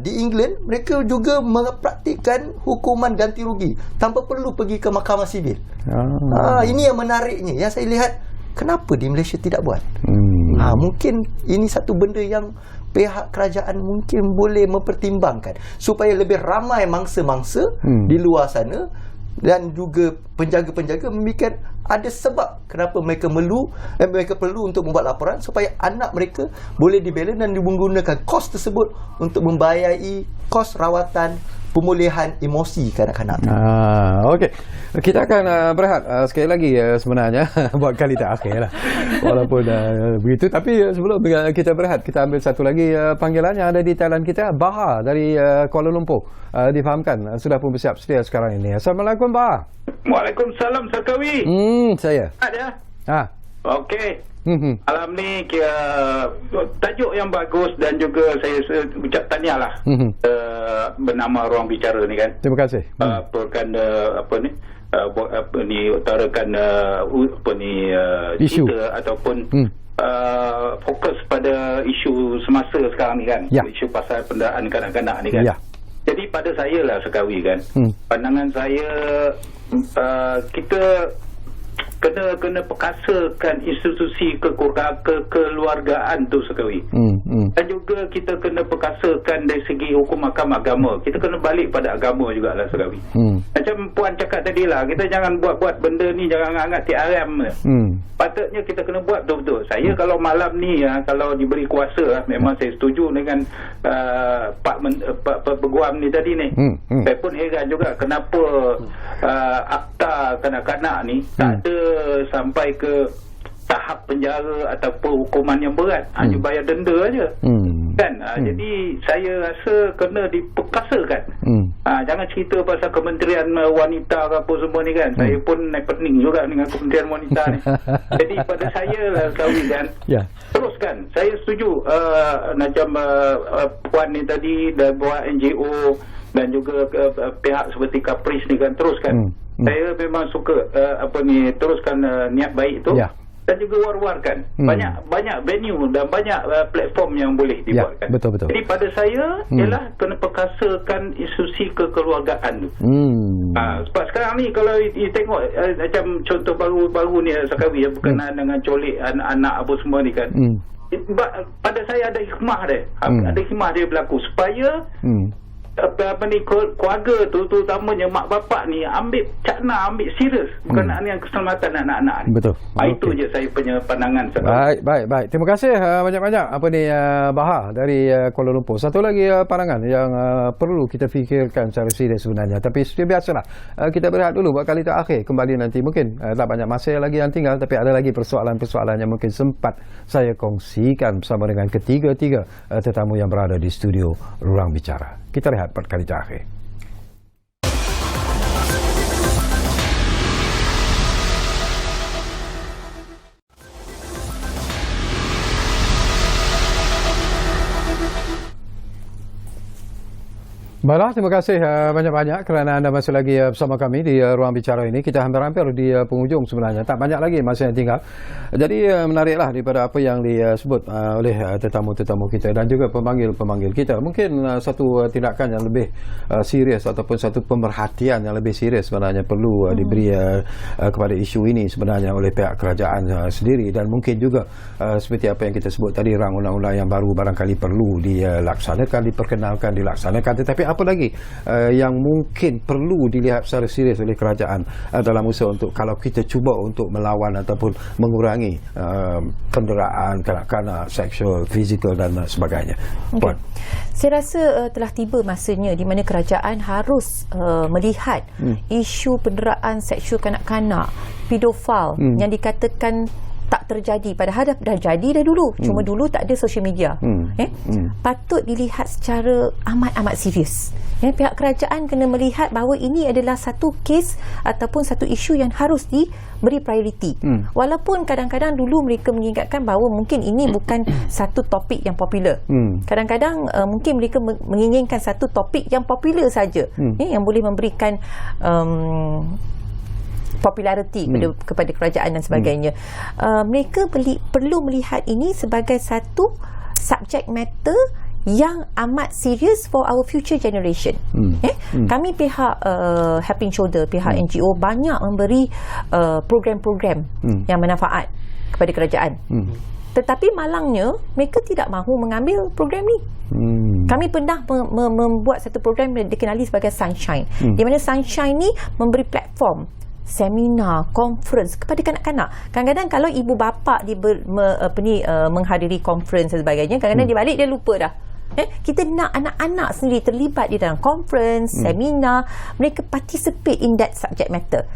Di England mereka juga mempraktikkan hukuman ganti rugi tanpa perlu pergi ke mahkamah sivil. Ini yang menariknya, yang saya lihat, kenapa di Malaysia tidak buat? Mungkin ini satu benda yang pihak kerajaan mungkin boleh mempertimbangkan supaya lebih ramai mangsa-mangsa di luar sana, dan juga penjaga-penjaga memikir ada sebab kenapa mereka perlu untuk membuat laporan, supaya anak mereka boleh dibela dan menggunakan kos tersebut untuk membayari kos rawatan pemulihan emosi kanak-kanak. Okey. Kita akan berehat sekali lagi sebenarnya buat kali terakhir lah. Walaupun begitu, tapi sebelum kita berehat, kita ambil satu lagi panggilan yang ada di talian kita, Baha dari Kuala Lumpur. Difahamkan sudah pun bersiap sedia sekarang ini. Assalamualaikum, Baha. Waalaikumsalam, Sarkawi. Saya. Ada? Okey. Malam ni tajuk yang bagus, dan juga saya ucap tahniah lah bernama Ruang Bicara ni kan. Terima kasih. utarakan isu cerita ataupun fokus pada isu semasa sekarang ni kan, isu pasal penderaan kanak-kanak ni kan. Jadi pada saya lah Sekawi kan, pandangan saya kita kena perkasakan institusi kekeluargaan tu Sekawi. Dan juga kita kena perkasakan dari segi hukum mahkamah agama. Kita kena balik pada agama jugalah Sekawi. Macam Puan cakap tadi lah, kita jangan buat-buat benda ni, jangan anggap tiaram. Patutnya kita kena buat betul-betul. Saya kalau malam ni kalau diberi kuasa memang saya setuju dengan Pak Peguam ni tadi ni. Saya pun heran juga kenapa akta kanak-kanak ni tak ada sampai ke tahap penjara ataupun hukuman yang berat, hanya bayar denda aja. Kan? Jadi saya rasa kena diperkasakan. Jangan cerita pasal Kementerian Wanita ke apa semua ni kan. Saya pun naik pening juga dengan Kementerian Wanita ni. Jadi pada saya lah Kawi kan, teruskan. Saya setuju macam Puan ni tadi dan buat NGO dan juga pihak seperti Kapris ni kan, teruskan. Saya memang suka teruskan niat baik tu. Dan juga war-warkan. Banyak venue dan banyak platform yang boleh dibuatkan. Betul-betul. Jadi pada saya ialah kena perkasakan institusi kekeluargaan tu. Sebab sekarang ni kalau tengok macam contoh baru-baru ni Sakawi berkenaan dengan colik anak apa semua ni kan. Pada saya ada hikmah dia. Ada hikmah dia berlaku supaya keluarga tu, terutamanya mak bapak ni ambil serius berkenaan dengan keselamatan anak-anak ni. Betul. Itu je saya punya pandangan. Baik. Terima kasih banyak-banyak Baha dari Kuala Lumpur. Satu lagi pandangan yang perlu kita fikirkan secara serius sebenarnya. Tapi seperti biasalah, kita berehat dulu buat kali terakhir. Kembali nanti mungkin tak banyak masa lagi yang tinggal, tapi ada lagi persoalan-persoalan yang mungkin sempat saya kongsikan bersama dengan ketiga-tiga tetamu yang berada di studio Ruang Bicara. Kita lihat per kali terakhir. Baiklah, terima kasih banyak-banyak kerana anda masih lagi bersama kami di Ruang Bicara ini. Kita hampir-hampir di penghujung sebenarnya. Tak banyak lagi masa yang tinggal. Jadi menariklah daripada apa yang disebut oleh tetamu-tetamu kita dan juga pemanggil-pemanggil kita. Mungkin satu tindakan yang lebih serius ataupun satu pemerhatian yang lebih serius sebenarnya perlu diberi kepada isu ini sebenarnya oleh pihak kerajaan sendiri. Dan mungkin juga seperti apa yang kita sebut tadi, rang undang-undang yang baru barangkali perlu dilaksanakan, diperkenalkan, dilaksanakan. Tetapi apa lagi yang mungkin perlu dilihat secara serius oleh kerajaan dalam usaha untuk kalau kita cuba untuk melawan ataupun mengurangi penderaan kanak-kanak, seksual, fizikal dan sebagainya. Okay. Saya rasa telah tiba masanya di mana kerajaan harus melihat isu penderaan seksual kanak-kanak, pedofil yang dikatakan tak terjadi, padahal dah jadi dah dulu, cuma dulu tak ada social media. Patut dilihat secara amat-amat serius. Pihak kerajaan kena melihat bahawa ini adalah satu kes ataupun satu isu yang harus diberi prioriti. Walaupun kadang-kadang dulu mereka mengingatkan bahawa mungkin ini bukan satu topik yang popular. Kadang-kadang mungkin mereka menginginkan satu topik yang popular saja, yang boleh memberikan populariti kepada kerajaan dan sebagainya. Mereka perlu melihat ini sebagai satu subject matter yang amat serius for our future generation. Kami pihak Helping Shoulder, pihak NGO banyak memberi program-program yang bermanfaat kepada kerajaan. Tetapi malangnya mereka tidak mahu mengambil program ni. Kami pernah membuat satu program yang dikenali sebagai Sunshine, di mana Sunshine ni memberi platform seminar, conference kepada kanak-kanak. Kadang-kadang kalau ibu bapa menghadiri conference dan sebagainya, kadang-kadang dia balik dia lupa dah. Kita nak anak-anak sendiri terlibat di dalam conference, seminar, mereka participate in that subject matter.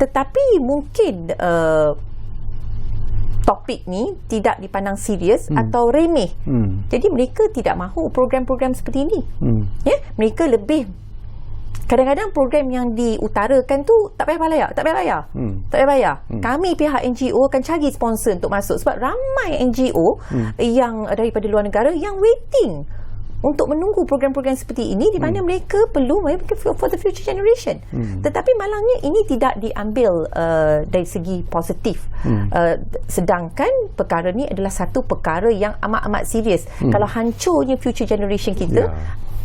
Tetapi mungkin topik ni tidak dipandang serius atau remeh. Jadi mereka tidak mahu program-program seperti ini. Mereka lebih, kadang-kadang program yang diutarakan tu tak payah bayar. Kami pihak NGO akan cari sponsor untuk masuk, sebab ramai NGO yang daripada luar negara yang waiting untuk menunggu program-program seperti ini, di mana mereka perlu for the future generation. Tetapi malangnya ini tidak diambil dari segi positif. Sedangkan perkara ni adalah satu perkara yang amat-amat serius. Kalau hancurnya future generation kita,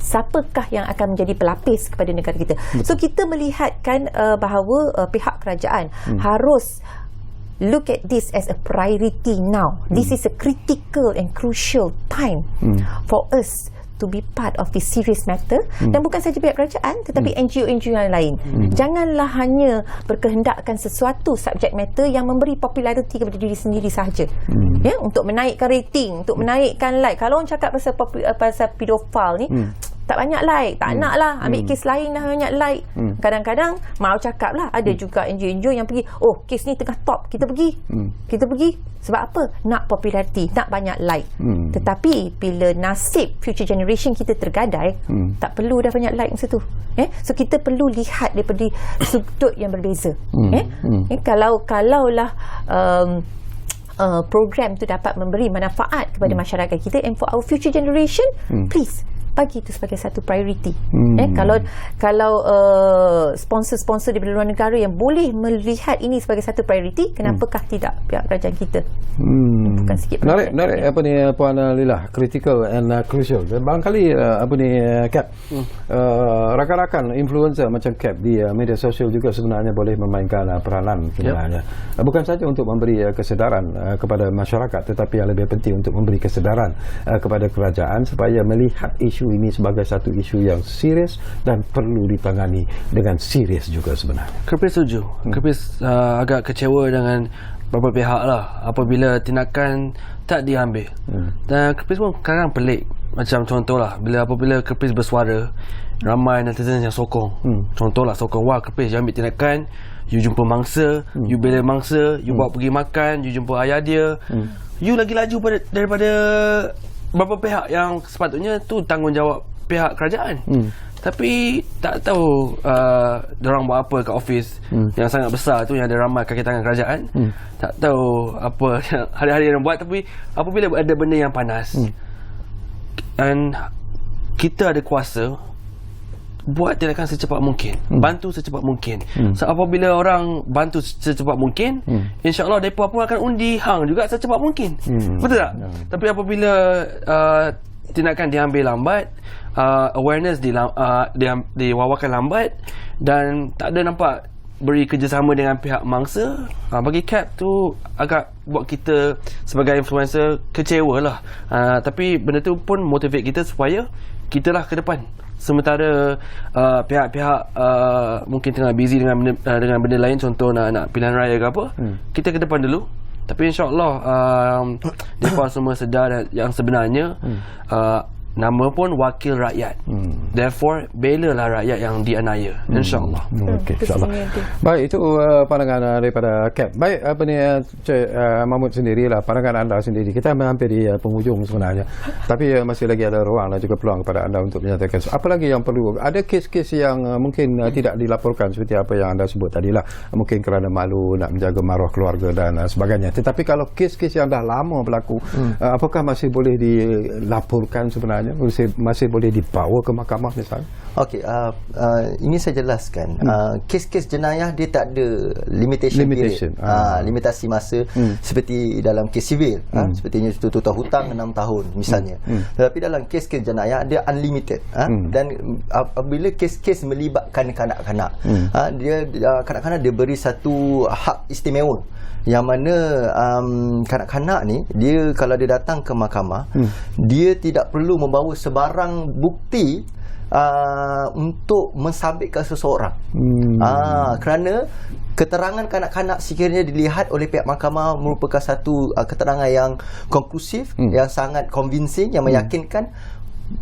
siapakah yang akan menjadi pelapis kepada negara kita? So kita melihatkan bahawa pihak kerajaan harus look at this as a priority now. This is a critical and crucial time for us to be part of this serious matter. Dan bukan saja pihak kerajaan, tetapi NGO-NGO yang lain. Janganlah hanya berkehendakkan sesuatu subject matter yang memberi populariti kepada diri sendiri sahaja, untuk menaikkan rating, untuk menaikkan like. Kalau orang cakap pasal pedofil ni, tak banyak like, tak nak lah, ambil kes lain dah banyak like. Kadang-kadang mau cakap lah, ada juga NGO yang pergi, oh kes ni tengah top, kita pergi. Sebab apa? Nak populariti, nak banyak like. Tetapi bila nasib future generation kita tergadai, tak perlu dah banyak like masa tu. So kita perlu lihat daripada sudut yang berbeza. Kalaulah program tu dapat memberi manfaat kepada masyarakat kita and for our future generation, please bagi itu sebagai satu prioriti. Kalau sponsor-sponsor di luar negara yang boleh melihat ini sebagai satu prioriti, kenapakah tidak pihak kerajaan kita? Bukan sikit. Menarik apa ni Puan Lila, critical and crucial. Dan barangkali Cap, rakan-rakan influencer macam Cap di media sosial juga sebenarnya boleh memainkan peranan sebenarnya. Bukan saja untuk memberi kesedaran kepada masyarakat, tetapi yang lebih penting untuk memberi kesedaran kepada kerajaan supaya melihat isu ini sebagai satu isu yang serius dan perlu ditangani dengan serius juga sebenarnya. Kerpis setuju. Kerpis agak kecewa dengan beberapa pihak lah apabila tindakan tak diambil. Dan Kerpis pun kadang pelik. Macam contohlah, apabila Kerpis bersuara, ramai netizen yang sokong. Contohlah sokong, wah Kerpis jangan ambil tindakan, you jumpa mangsa, you bela mangsa, you bawa pergi makan, you jumpa ayah dia, you lagi laju daripada beberapa pihak yang sepatutnya tu tanggungjawab pihak kerajaan. Tapi tak tahu diorang buat apa kat office yang sangat besar tu, yang ada ramai kaki tangan kerajaan. Tak tahu apa yang hari-hari yang buat. Tapi apabila ada benda yang panas, dan kita ada kuasa buat tindakan secepat mungkin, bantu secepat mungkin. So apabila orang bantu secepat mungkin, insya-Allah depa pun akan undi hang juga secepat mungkin. Betul tak? Tapi apabila tindakan diambil lambat, awareness diwawakan lambat dan tak ada nampak beri kerjasama dengan pihak mangsa, bagi CAP tu agak buat kita sebagai influencer kecewa lah. Tapi benda tu pun motivate kita supaya kita lah ke depan. Sementara pihak-pihak mungkin tengah busy dengan benda lain, contoh nak pilihan raya ke apa, kita ke depan dulu. Tapi insyaAllah mereka semua sedar yang sebenarnya nama pun wakil rakyat. Therefore belalah rakyat yang dianiaya, insyaAllah. Okey, insyaAllah. Baik, itu pandangan daripada CAP. Baik, apa ni Cik Mahmud sendirilah, pandangan anda sendiri. Kita hampir di penghujung sebenarnya, tapi masih lagi ada ruang dan juga peluang kepada anda untuk menyatakan apa lagi yang perlu. Ada kes-kes yang mungkin tidak dilaporkan seperti apa yang anda sebut tadilah, mungkin kerana malu, nak menjaga maruah keluarga dan sebagainya. Tetapi kalau kes-kes yang dah lama berlaku, apakah masih boleh dilaporkan sebenarnya? Masih boleh dibawa ke mahkamah misalnya? Okey, ini saya jelaskan. Kes-kes jenayah dia tak ada limitation. Limitasi masa seperti dalam kes sivil, sepertinya tuntut hutang 6 tahun misalnya. Tetapi dalam kes-kes jenayah dia unlimited. Dan apabila kes-kes melibatkan kanak-kanak, dia kanak-kanak dia beri satu hak istimewa, yang mana kanak-kanak ni, dia kalau dia datang ke mahkamah, dia tidak perlu membawa sebarang bukti untuk mensabitkan seseorang. Kerana keterangan kanak-kanak sekiranya dilihat oleh pihak mahkamah merupakan satu keterangan yang konklusif, yang sangat convincing, yang meyakinkan,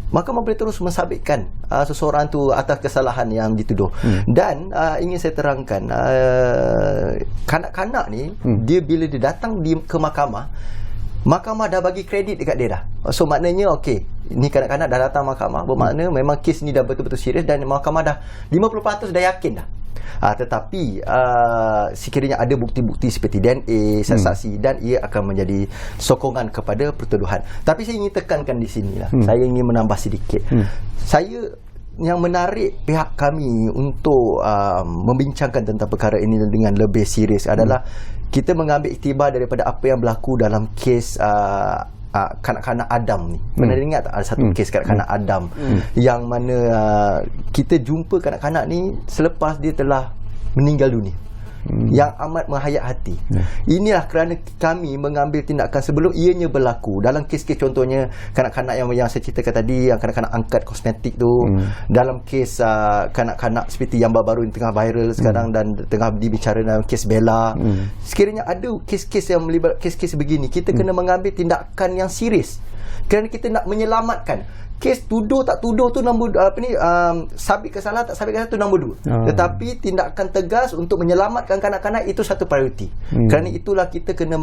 mahkamah boleh terus mensabitkan seseorang tu atas kesalahan yang dituduh. Dan ingin saya terangkan, kanak-kanak ni, dia bila dia datang ke mahkamah, mahkamah dah bagi kredit dekat dia dah. So maknanya okey, ni kanak-kanak dah datang mahkamah, bermakna memang kes ni dah betul-betul serius dan mahkamah dah 50% dah yakin dah. Tetapi sekiranya ada bukti-bukti seperti DNA, saksi, dan ia akan menjadi sokongan kepada pertuduhan. Tapi saya ingin tekankan di sinilah, saya ingin menambah sedikit. Saya yang menarik pihak kami untuk membincangkan tentang perkara ini dengan lebih serius adalah kita mengambil iktibar daripada apa yang berlaku dalam kes kanak-kanak Adam ni. Pernah ingat tak ada satu kes kanak-kanak Adam yang mana kita jumpa kanak-kanak ni selepas dia telah meninggal dunia, yang amat menghayat hati. Inilah kerana kami mengambil tindakan sebelum ianya berlaku. Dalam kes-kes contohnya kanak-kanak yang saya ceritakan tadi, yang kanak-kanak angkat kosmetik tu, dalam kes kanak-kanak seperti yang baru-baru ini tengah viral sekarang dan tengah dibicarakan dalam kes Bella. Sekiranya ada kes-kes yang melibatkan kes-kes begini, kita kena mengambil tindakan yang serius, kerana kita nak menyelamatkan. Kes tuduh tak tuduh tu nombor sabit kesalahan tak sabit kesalahan tu nombor 2. Tetapi tindakan tegas untuk menyelamatkan kanak-kanak itu satu prioriti. Kerana itulah kita kena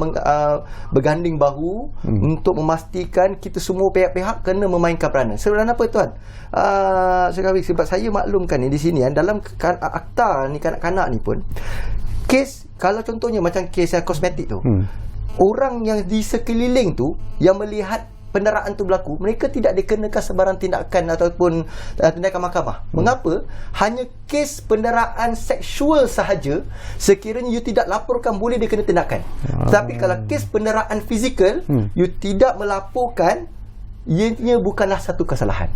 berganding bahu untuk memastikan kita semua pihak-pihak kena memainkan peranan. Sebenarnya apa tuan? Sebab saya maklumkan ni di sini dalam akta ni kanak-kanak ni pun, kes kalau contohnya macam kes kosmetik tu, orang yang di sekeliling tu yang melihat penderaan tu berlaku, mereka tidak dikenakan sebarang tindakan ataupun tindakan mahkamah. Mengapa? Hanya kes penderaan seksual sahaja, sekiranya you tidak laporkan, boleh dikena tindakan. Tapi kalau kes penderaan fizikal, you tidak melaporkan, ianya bukanlah satu kesalahan.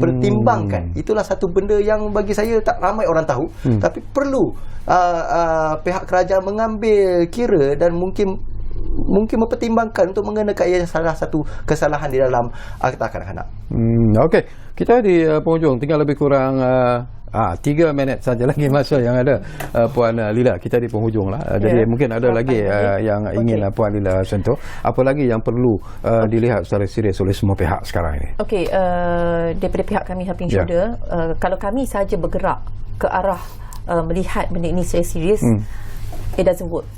Pertimbangkan. Itulah satu benda yang bagi saya tak ramai orang tahu, tapi perlu pihak kerajaan mengambil kira dan mungkin mempertimbangkan untuk mengenakan ia salah satu kesalahan di dalam akta kanak-kanak. Okey, kita di penghujung, tinggal lebih kurang 3 minit saja lagi masa yang ada, Puan Lila. Kita di penghujung lah. Jadi mungkin ada lagi yang ingin Puan Lila sentuh. Apa lagi yang perlu dilihat secara serius oleh semua pihak sekarang ini? Okey, daripada pihak kami Helping Shoulder, kalau kami saja bergerak ke arah melihat benda ini secara serius, it doesn't work.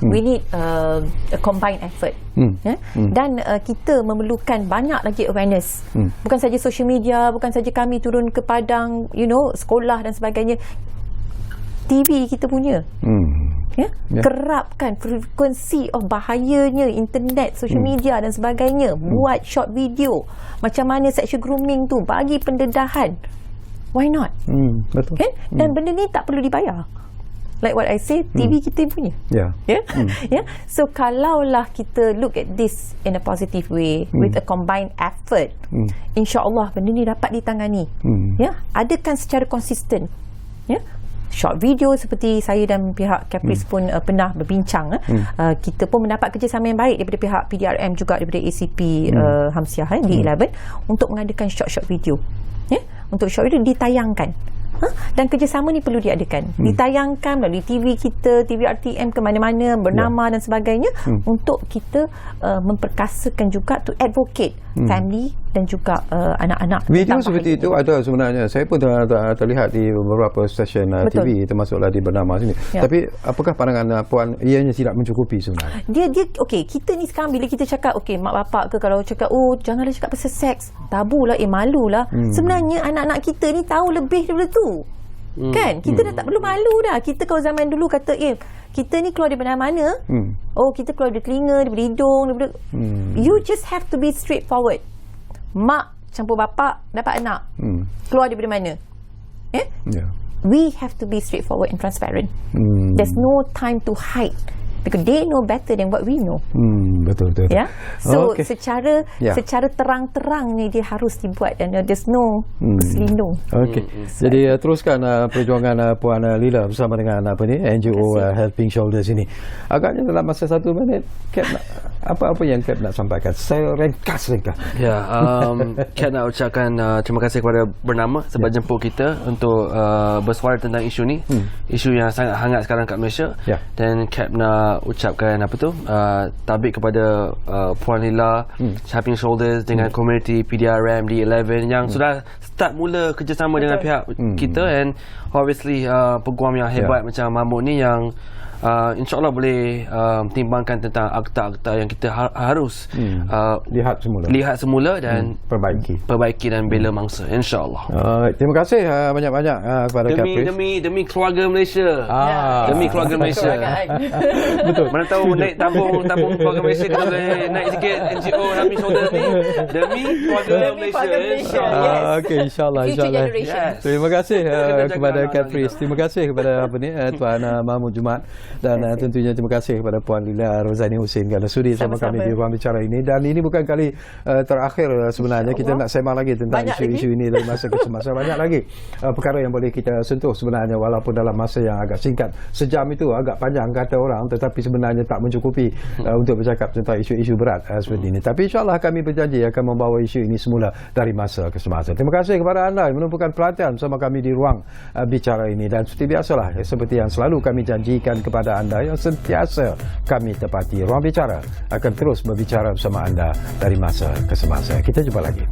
We need a combined effort. Dan kita memerlukan banyak lagi awareness. Bukan saja social media, bukan saja kami turun ke padang, sekolah dan sebagainya. TV kita punya. Kerapkan frekuensi bahayanya internet, social media dan sebagainya. Buat short video macam mana sexual grooming tu, bagi pendedahan. Why not? Betul. Kan? Dan benda ni tak perlu dibayar. Like what I say, TV kita punya. So kalaulah kita look at this in a positive way, with a combined effort, insya-Allah benda ni dapat ditangani. Adakan secara konsisten. Short video seperti saya dan pihak Caprice pun pernah berbincang. Kita pun mendapat kerjasama yang baik daripada pihak PDRM juga, daripada ACP Hamsiah di 11 untuk mengadakan short video. Untuk short video ditayangkan. Dan kerjasama ni perlu diadakan, ditayangkan melalui TV kita, TV RTM ke mana-mana, bernama dan sebagainya, untuk kita memperkasakan juga to advocate family dan juga anak-anak. Video seperti itu ada sebenarnya. Saya pun terlihat di beberapa stesen TV, termasuklah di bernama sini. Tapi apakah pandangan Puan, ianya tidak mencukupi sebenarnya? Dia okey, kita ni sekarang bila kita cakap okey, mak bapak ke kalau cakap janganlah cakap pasal seks, tabulah, malulah. Sebenarnya anak-anak kita ni tahu lebih daripada tu. Kan? Kita dah tak perlu malu dah. Kita kalau zaman dulu kata kita ni keluar daripada mana? Kita keluar dari telinga, daripada hidung, daripada you just have to be straightforward. Mak campur bapak dapat anak. Keluar daripada mana? We have to be straightforward and transparent. There's no time to hide, because they know better than what we know. Betul. Ya. So secara terang-terangnya dia harus dibuat, dan there's no selindung. Jadi teruskan perjuangan Puan Lila bersama dengan NGO Helping Shoulders ini. Agaknya dalam masa 1 minit, Cap apa yang Cap nak sampaikan? Saya ringkas. Cap nak ucapkan terima kasih kepada Bernama sebab jemput kita untuk bersuara tentang isu ni. Isu yang sangat hangat sekarang kat Malaysia. Dan Cap nak ucapkan tabik kepada Puan Lila Helping Shoulders dengan komuniti PDRM di 11 yang sudah start mula kerjasama dengan pihak kita, and obviously peguam yang hebat macam Mahmud ni yang InsyaAllah boleh timbangkan tentang akta-akta yang kita harus lihat semula dan perbaiki dan bela mangsa, InsyaAllah. Terima kasih banyak-banyak kepada Caprice. Demi keluarga Malaysia. Demi keluarga Malaysia. Betul. Mana tahu naik tabung keluarga Malaysia, kita boleh naik sikit NGO Helping Shoulders ni. Demi keluarga Malaysia, InsyaAllah. Okey, InsyaAllah. Terima kasih kepada Caprice. Terima kasih kepada Tuan Mahmud Jumaat. Dan tentunya terima kasih kepada Puan Lila Rozani Husin kerana sudi sama kami di ruang bicara ini. Dan ini bukan kali terakhir sebenarnya. Kita nak sembang lagi tentang isu-isu ini dari masa ke semasa. Banyak lagi perkara yang boleh kita sentuh sebenarnya, walaupun dalam masa yang agak singkat. Sejam itu agak panjang kata orang, tetapi sebenarnya tak mencukupi untuk bercakap tentang isu-isu berat seperti ini. Tapi insyaAllah kami berjanji akan membawa isu ini semula dari masa ke semasa. Terima kasih kepada anda yang menumpukan perhatian bersama kami di ruang bicara ini. Dan seperti biasalah, seperti yang selalu kami janjikan kepada anda, yang sentiasa kami tepati, ruang bicara akan terus berbicara bersama anda dari masa ke semasa. Kita jumpa lagi.